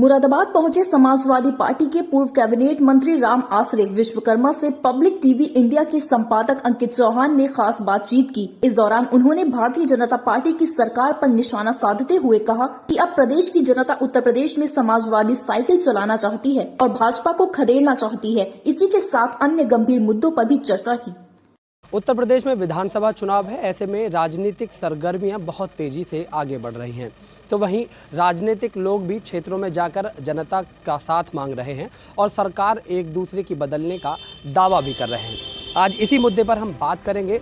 मुरादाबाद पहुंचे समाजवादी पार्टी के पूर्व कैबिनेट मंत्री राम आसरे विश्वकर्मा से पब्लिक टीवी इंडिया के संपादक अंकित चौहान ने खास बातचीत की। इस दौरान उन्होंने भारतीय जनता पार्टी की सरकार पर निशाना साधते हुए कहा कि अब प्रदेश की जनता उत्तर प्रदेश में समाजवादी साइकिल चलाना चाहती है और भाजपा को खदेड़ना चाहती है। इसी के साथ अन्य गंभीर मुद्दों पर भी चर्चा की। उत्तर प्रदेश में विधानसभा चुनाव है, ऐसे में राजनीतिक सरगर्मियां बहुत तेजी से आगे बढ़ रही हैं। तो वहीं राजनीतिक लोग भी क्षेत्रों में जाकर जनता का साथ मांग रहे हैं और सरकार एक दूसरे की बदलने का दावा भी कर रहे हैं। आज इसी मुद्दे पर हम बात करेंगे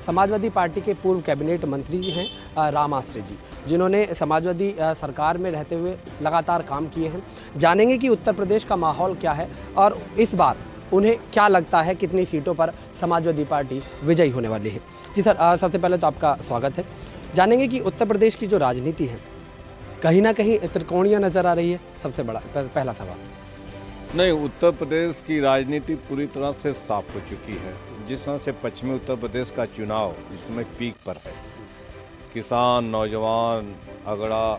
समाजवादी पार्टी के पूर्व कैबिनेट मंत्री जी हैं राम आसरे जी, जिन्होंने समाजवादी सरकार में रहते हुए लगातार काम किए हैं। जानेंगे कि उत्तर प्रदेश का माहौल क्या है और इस बार उन्हें क्या लगता है कितनी सीटों पर समाजवादी पार्टी विजयी होने वाली है। जी सर, सबसे पहले तो आपका स्वागत है। जानेंगे कि उत्तर प्रदेश की जो राजनीति है कहीं ना कहीं त्रिकोणीय नजर आ रही है। सबसे बड़ा पहला सवाल। नहीं, उत्तर प्रदेश की राजनीति पूरी तरह से साफ हो चुकी है। जिस तरह से पश्चिमी उत्तर प्रदेश का चुनाव इसमें पीक पर है, किसान, नौजवान, अगड़ा,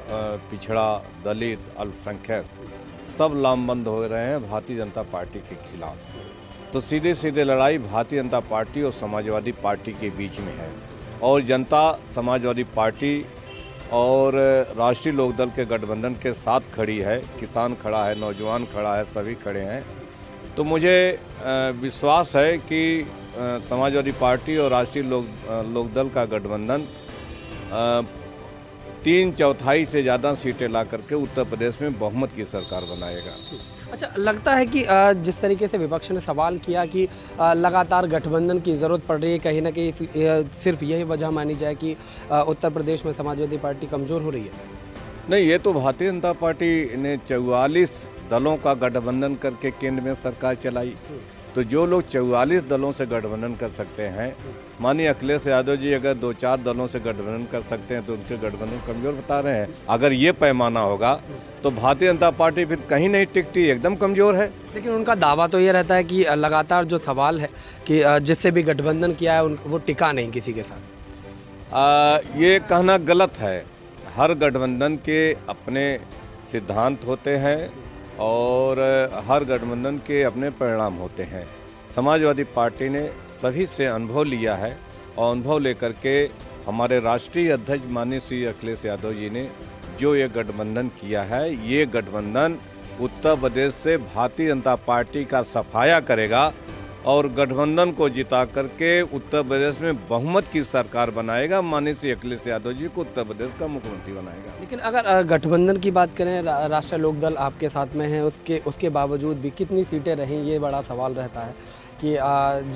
पिछड़ा, दलित, अल्पसंख्यक सब लामबंद हो रहे हैं भारतीय जनता पार्टी के खिलाफ। तो सीधे सीधे लड़ाई भारतीय जनता पार्टी और समाजवादी पार्टी के बीच में है और जनता समाजवादी पार्टी और राष्ट्रीय लोकदल के गठबंधन के साथ खड़ी है। किसान खड़ा है, नौजवान खड़ा है, सभी खड़े हैं। तो मुझे विश्वास है कि समाजवादी पार्टी और राष्ट्रीय लोकदल का गठबंधन 3/4 से ज़्यादा सीटें ला करके उत्तर प्रदेश में बहुमत की सरकार बनाएगा। अच्छा, लगता है कि जिस तरीके से विपक्ष ने सवाल किया कि लगातार गठबंधन की ज़रूरत पड़ रही है, कहीं ना कहीं सिर्फ यही वजह मानी जाए कि उत्तर प्रदेश में समाजवादी पार्टी कमज़ोर हो रही है। नहीं, ये तो भारतीय जनता पार्टी ने 44 दलों का गठबंधन करके केंद्र में सरकार चलाई। तो जो लोग 44 दलों से गठबंधन कर सकते हैं, माननीय अखिलेश यादव जी अगर 2-4 दलों से गठबंधन कर सकते हैं तो उनके गठबंधन कमजोर बता रहे हैं। अगर ये पैमाना होगा तो भारतीय जनता पार्टी फिर कहीं नहीं टिकती, एकदम कमजोर है। लेकिन उनका दावा तो ये रहता है कि लगातार जो सवाल है कि जिससे भी गठबंधन किया है वो टिका नहीं किसी के साथ। ये कहना गलत है। हर गठबंधन के अपने सिद्धांत होते हैं और हर गठबंधन के अपने परिणाम होते हैं। समाजवादी पार्टी ने सभी से अनुभव लिया है और अनुभव लेकर के हमारे राष्ट्रीय अध्यक्ष माननीय श्री अखिलेश यादव जी ने जो ये गठबंधन किया है, ये गठबंधन उत्तर प्रदेश से भारतीय जनता पार्टी का सफाया करेगा और गठबंधन को जिता करके उत्तर प्रदेश में बहुमत की सरकार बनाएगा। माननीय श्री अखिलेश यादव जी को उत्तर प्रदेश का मुख्यमंत्री बनाएगा। लेकिन अगर गठबंधन की बात करें, राष्ट्रीय लोकदल आपके साथ में है, उसके बावजूद भी कितनी सीटें रहीं, ये बड़ा सवाल रहता है कि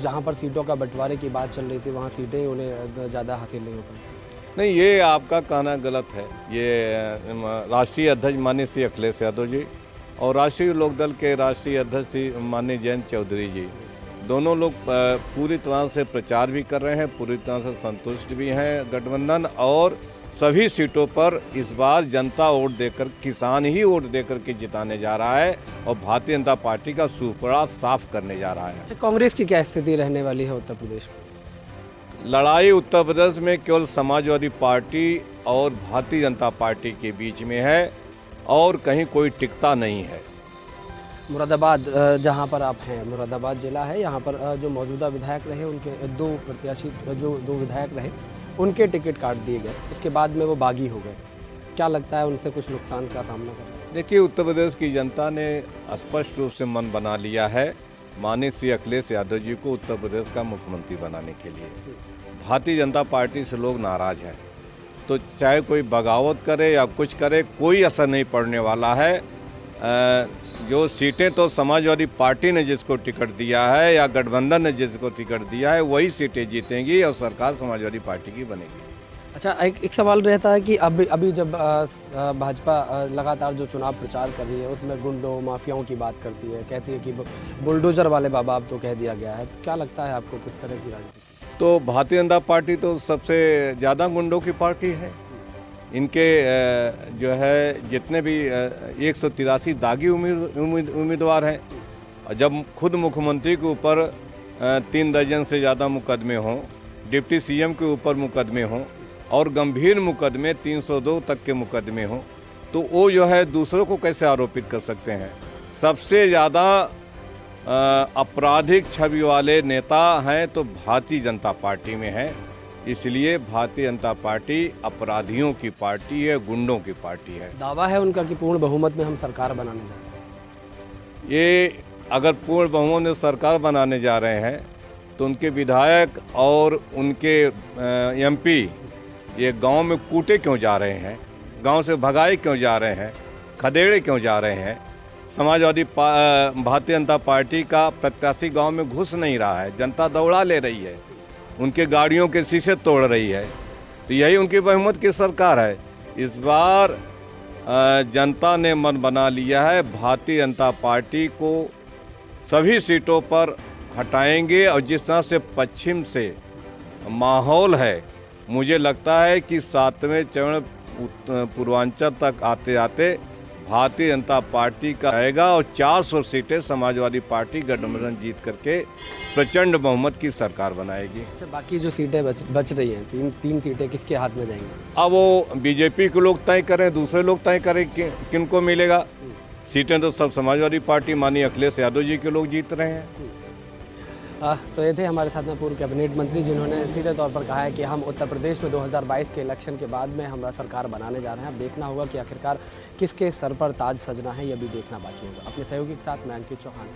जहाँ पर सीटों का बंटवारे की बात चल रही थी वहाँ सीटें उन्हें ज़्यादा हासिल नहीं हो पाई। नहीं, ये आपका कहना गलत है। ये राष्ट्रीय अध्यक्ष माननीय श्री अखिलेश यादव जी और राष्ट्रीय लोकदल के राष्ट्रीय अध्यक्ष श्री माननीय जयंत चौधरी जी, दोनों लोग पूरी तरह से प्रचार भी कर रहे हैं, पूरी तरह से संतुष्ट भी हैं गठबंधन। और सभी सीटों पर इस बार जनता वोट देकर, किसान ही वोट देकर के जिताने जा रहा है और भारतीय जनता पार्टी का सुपड़ा साफ करने जा रहा है। कांग्रेस की क्या स्थिति रहने वाली है उत्तर प्रदेश में? लड़ाई उत्तर प्रदेश में केवल समाजवादी पार्टी और भारतीय जनता पार्टी के बीच में है और कहीं कोई टिकता नहीं है। मुरादाबाद जहां पर आप हैं, मुरादाबाद जिला है, यहाँ पर जो मौजूदा विधायक रहे, उनके 2 प्रत्याशी जो 2 विधायक रहे, उनके टिकट काट दिए गए, उसके बाद में वो बागी हो गए। क्या लगता है उनसे कुछ नुकसान का सामना करना? देखिए, उत्तर प्रदेश की जनता ने स्पष्ट रूप से मन बना लिया है माननीय श्री अखिलेश यादव जी को उत्तर प्रदेश का मुख्यमंत्री बनाने के लिए। भारतीय जनता पार्टी से लोग नाराज हैं, तो चाहे कोई बगावत करे या कुछ करे, कोई असर नहीं पड़ने वाला है। जो सीटें तो समाजवादी पार्टी ने जिसको टिकट दिया है या गठबंधन ने जिसको टिकट दिया है वही सीटें जीतेंगी और सरकार समाजवादी पार्टी की बनेगी। अच्छा, एक सवाल रहता है कि अभी जब भाजपा लगातार जो चुनाव प्रचार कर रही है उसमें गुंडों, माफियाओं की बात करती है, कहती है कि बुलडोजर वाले बाबा अब तो कह दिया गया है। तो क्या लगता है आपको किस तरह की राजनीति? तो भारतीय जनता पार्टी तो सबसे ज़्यादा गुंडों की पार्टी है। इनके जो है जितने भी 183 दागी उम्मीदवार हैं, जब खुद मुख्यमंत्री के ऊपर 3 दर्जन से ज़्यादा मुकदमे हों, डिप्टी सीएम के ऊपर मुकदमे हों और गंभीर मुकदमे 302 तक के मुकदमे हों, तो वो जो है दूसरों को कैसे आरोपित कर सकते हैं। सबसे ज़्यादा आपराधिक छवि वाले नेता हैं तो भारतीय जनता पार्टी में है, इसलिए भारतीय जनता पार्टी अपराधियों की पार्टी है, गुंडों की पार्टी है। दावा है उनका कि पूर्ण बहुमत में हम सरकार बनाने जा रहे हैं। ये अगर पूर्ण बहुमत में सरकार बनाने जा रहे हैं तो उनके विधायक और उनके एमपी ये गांव में कूटे क्यों जा रहे हैं, गांव से भगाए क्यों जा रहे हैं, खदेड़े क्यों जा रहे हैं। समाजवादी भारतीय जनता पार्टी का प्रत्याशी गांव में घुस नहीं रहा है, जनता दौड़ा ले रही है, उनके गाड़ियों के शीशे तोड़ रही है, तो यही उनकी बहुमत की सरकार है। इस बार जनता ने मन बना लिया है, भारतीय जनता पार्टी को सभी सीटों पर हटाएंगे। और जिस तरह से पश्चिम से माहौल है, मुझे लगता है कि 7वें चरण पूर्वांचल तक आते आते भारतीय जनता पार्टी का आएगा और 400 सीटें समाजवादी पार्टी गठबंधन जीत करके प्रचंड बहुमत की सरकार बनाएगी। अच्छा, बाकी जो सीटें बच रही हैं, तीन सीटें किसके हाथ में जाएंगी? अब वो बीजेपी के लोग तय करें, दूसरे लोग तय करें किनको मिलेगा। सीटें तो सब समाजवादी पार्टी माननीय अखिलेश यादव जी के लोग जीत रहे हैं। तो ये थे हमारे साथ में पूर्व कैबिनेट मंत्री, जिन्होंने सीधे तौर पर कहा है कि हम उत्तर प्रदेश में 2022 के इलेक्शन के बाद में हमारा सरकार बनाने जा रहे हैं। अब देखना होगा कि आखिरकार किसके सर पर ताज सजना है, यह भी देखना बाकी होगा। अपने सहयोगी के साथ मैं अंकित चौहान।